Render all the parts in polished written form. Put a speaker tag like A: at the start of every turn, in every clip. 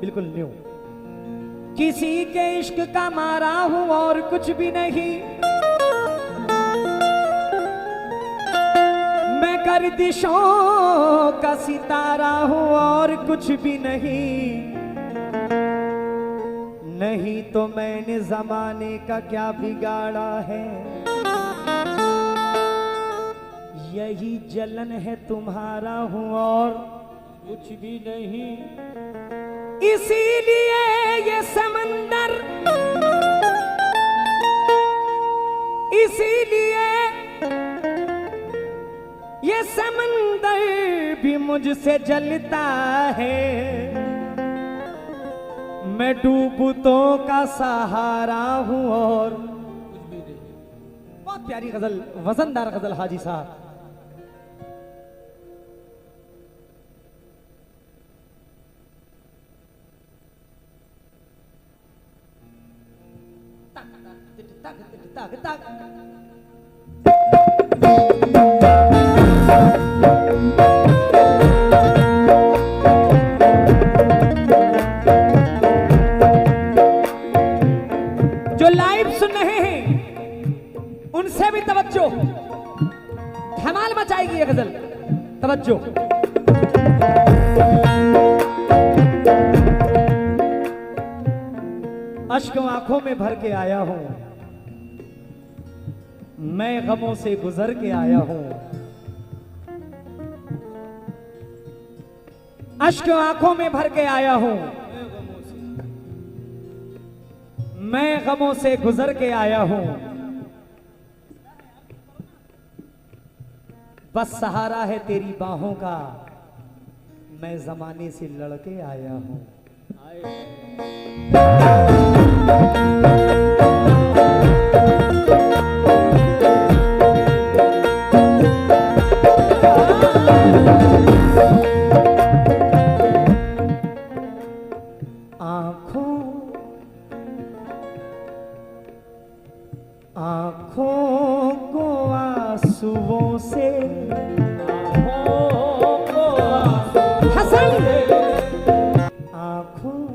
A: बिल्कुल न्यू। किसी के इश्क का मारा हूं और कुछ भी नहीं, मैं गर्दिशों का सितारा हूं और कुछ भी नहीं। नहीं तो मैंने जमाने का क्या बिगाड़ा है, यही जलन है तुम्हारा हूं और कुछ भी नहीं। इसीलिए ये समंदर, इसीलिए ये समंदर भी मुझसे जलता है। मैं डूबतों का सहारा हूं और कुछ भी नहीं। बहुत प्यारी गजल, वजनदार गजल हाजी साहब। जो लाइव सुन रहे हैं उनसे भी तवज्जो, धमाल मचाएगी ये गजल। तवज्जो। अश्क आंखों में भर के आया हूं, मैं गमों से गुजर के आया हूं। अश्क आंखों में भर के आया हूं, मैं गमों से गुजर के आया हूं। बस सहारा है तेरी बाहों का, मैं जमाने से लड़के आया हूं। आंखों को आंसुओं से, आंखों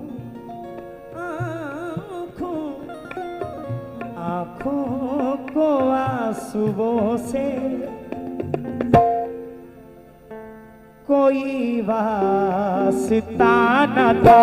A: को आंसुओं से कोई वास्ता न था।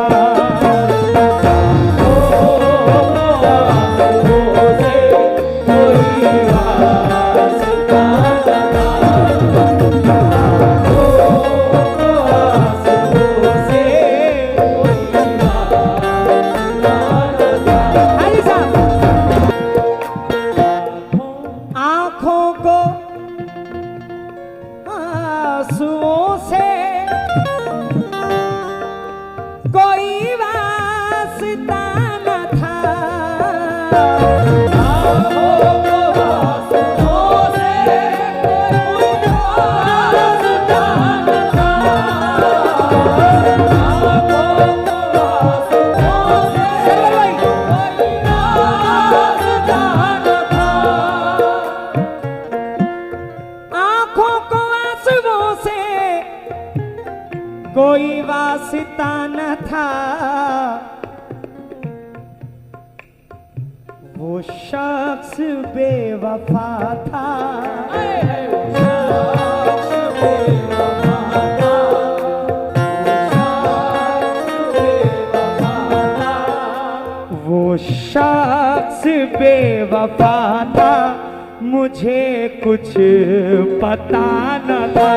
A: कोई वास्ता न था, वो शख्स बेवफा था। वो शख्स बेवफा था, मुझे कुछ पता न था।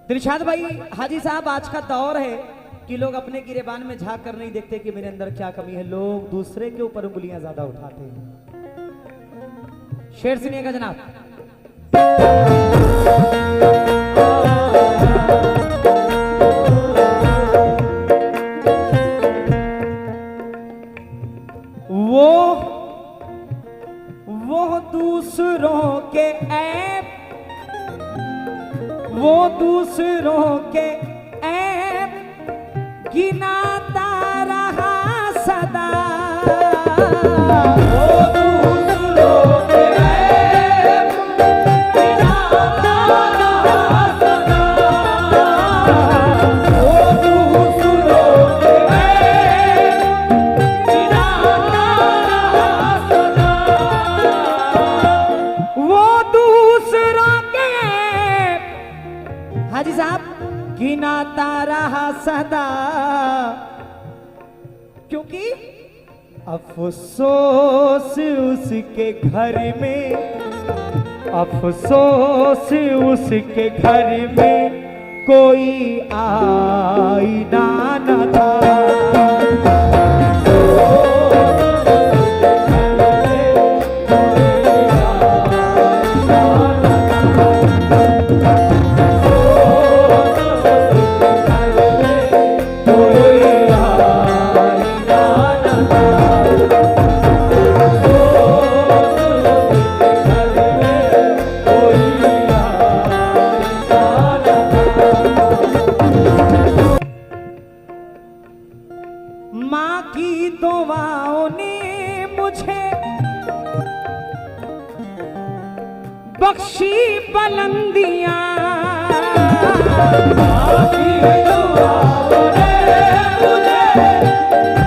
A: दिलशाद भाई, हाजी साहब, आज का दौर है कि लोग अपने गिरेबान में झांक कर नहीं देखते कि मेरे अंदर क्या कमी है। लोग दूसरे के ऊपर उंगलियां ज्यादा उठाते हैं। शेर सुनिएगा जनाब। वो दूसरों के ऐब, वो दूसरों के ऐब गिनाता रहा सदा। सदा, क्योंकि अफसोस उसके घर में, अफसोस उसके घर में कोई आईना न था। माँ की दुआओं ने मुझे बख्शी बुलंदियां, माँ की दुआओं ने मुझे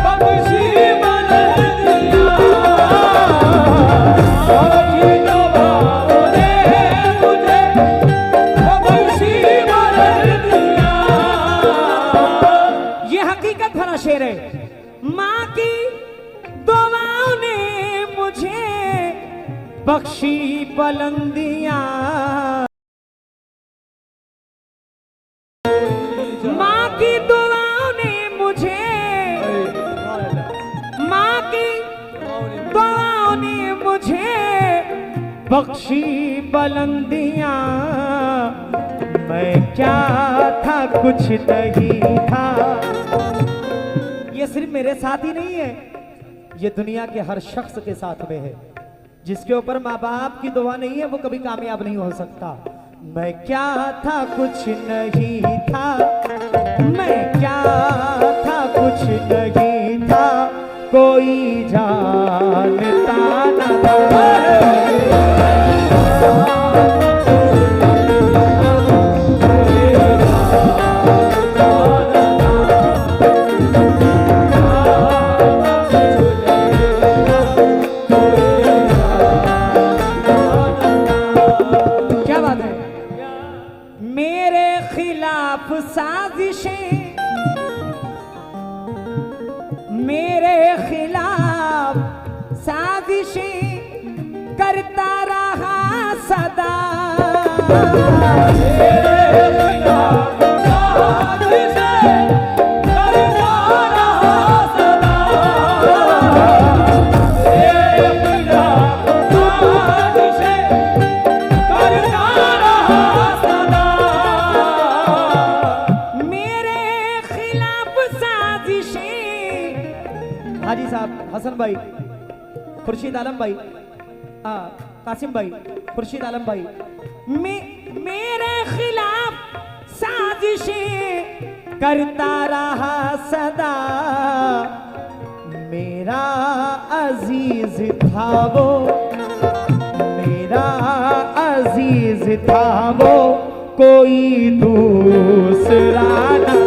A: बख्शी बुलंदियां, माँ की दुआओं ने मुझे बख्शी बुलंदियां। ये हकीकत भरा शेर है। माँ की दुआओं ने मुझे बख्शी बुलंदियां, माँ की दुआओं ने मुझे, माँ की दुआओं ने मुझे बख्शी बुलंदियां। मैं क्या था कुछ नहीं था। ये सिर्फ मेरे साथ ही नहीं है, ये दुनिया के हर शख्स के साथ में है। जिसके ऊपर माँ बाप की दुआ नहीं है वो कभी कामयाब नहीं हो सकता। मैं क्या था कुछ नहीं था, मैं क्या था कुछ नहीं था, कोई जानता न था। साजिशें मेरे खिलाफ साजिशें करता रहा सदा, मेरे खिलाफ साजिशें करता रहा सदा, मेरे खिलाफ साजिशें करता रहा सदा। हाजी साहब, हसन भाई, खुर्शीद आलम भाई, कासिम भाई, खुर्शीद आलम भाई, मेरे खिलाफ साजिशें करता रहा सदा। मेरा अजीज था वो, मेरा अजीज था वो, कोई दूसरा न।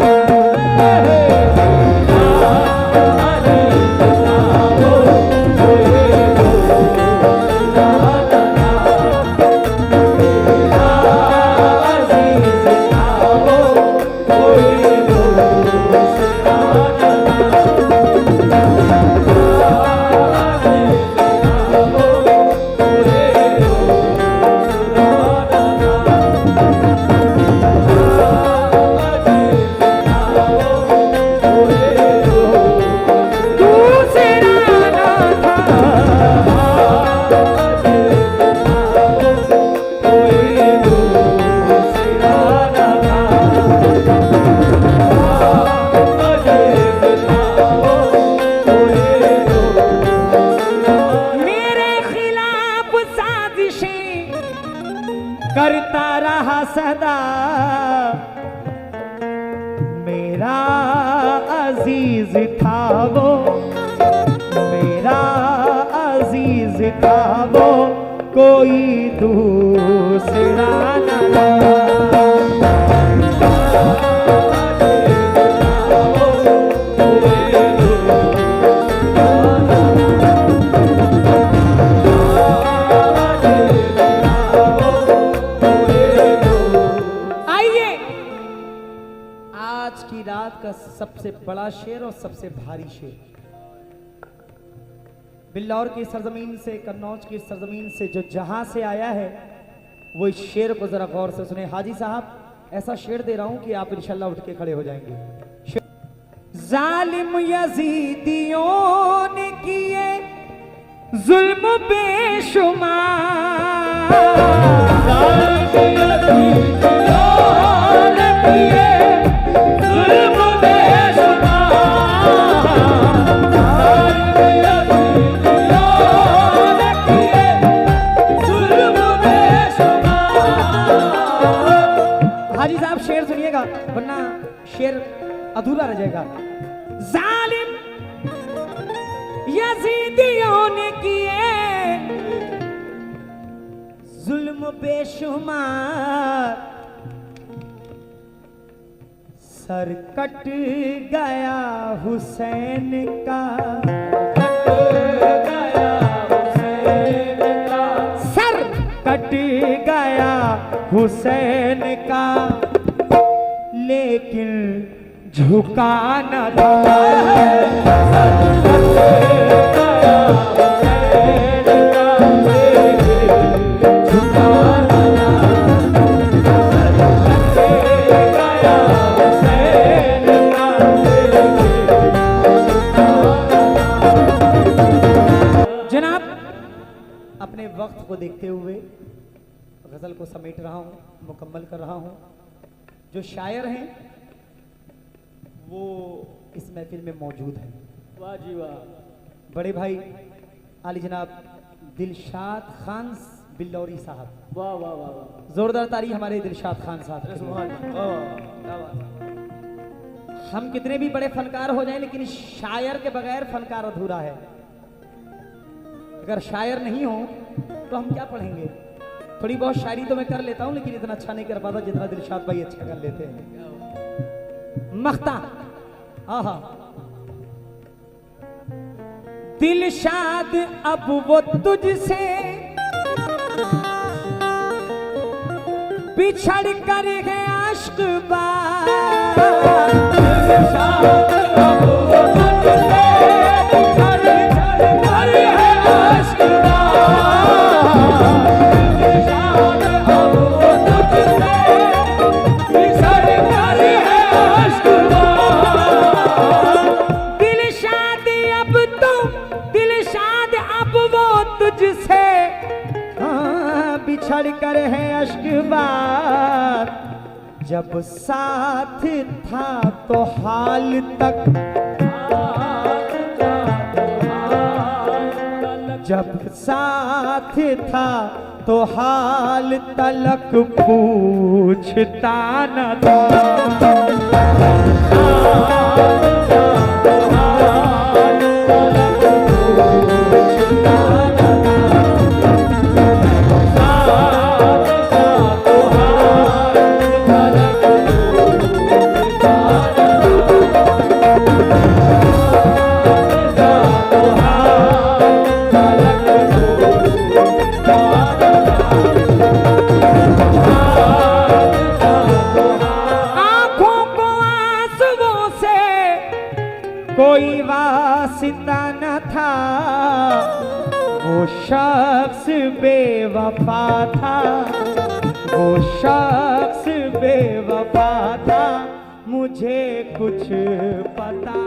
A: करता रहा सदा। मेरा अजीज था वो, मेरा अजीज था वो, कोई दूसरा न। सबसे बड़ा शेर और सबसे भारी शेर। बिल्लौर की सरजमीन से, कन्नौज की सरजमीन से जो जहां से आया है वो इस शेर को जरा गौर से सुने। हाजी साहब ऐसा शेर दे रहा हूं कि आप इंशाल्लाह उठ के खड़े हो जाएंगे। जालिम यजीदियों ने किए जुल्म बेशुमार, जालिम यजीदियों ने किए जुल्म बेशुमार, जालिम यजीदियों ने किए जुल्म बेशुमार। हाजी साहब शेर सुनिएगा वरना शेर अधूरा रह जाएगा। जालिम यजीदियों ने किए जुल्म बेशुमार, सर कट गया हुसैन का, सर कट गया हुसैन का, लेकिन झुका न था। जनाब अपने वक्त को देखते हुए गजल को समेट रहा हूं, मुकम्मल कर रहा हूं। जो शायर हैं वो इस महफिल में मौजूद है।
B: वाह जी वाह।
A: बड़े भाई आली जनाब दिलशाद खान बिल्लौरी साहब,
B: वाह वाह वाह वाह।
A: जोरदार ताली हमारे दिलशाद खान साहब। हम कितने भी बड़े फनकार हो जाएं लेकिन शायर के बगैर फनकार अधूरा है। अगर शायर नहीं हो तो हम क्या पढ़ेंगे। थोड़ी बहुत शायरी तो मैं कर लेता हूं लेकिन इतना अच्छा नहीं कर पाता जितना दिलशाद भाई अच्छा कर लेते हैं। मख्ता आहा। दिलशाद अब वो तुझसे बिछड़ कर है आशिक बार, दिलशाद अब वो तुझसे बिछड़ कर है आशिक बार, दिलशाद अब वो तुझसे बिछड़ कर है आशिक बार, दिलशाद अब वो तुझसे बिछड़ कर है अश्क बार, जब साथ था तो हाल तक, जब साथ था तो हाल तलक पूछता न था। कोई वासिता न था, वो शख्स बेवफा था, वो शख्स बेवफा था, मुझे कुछ पता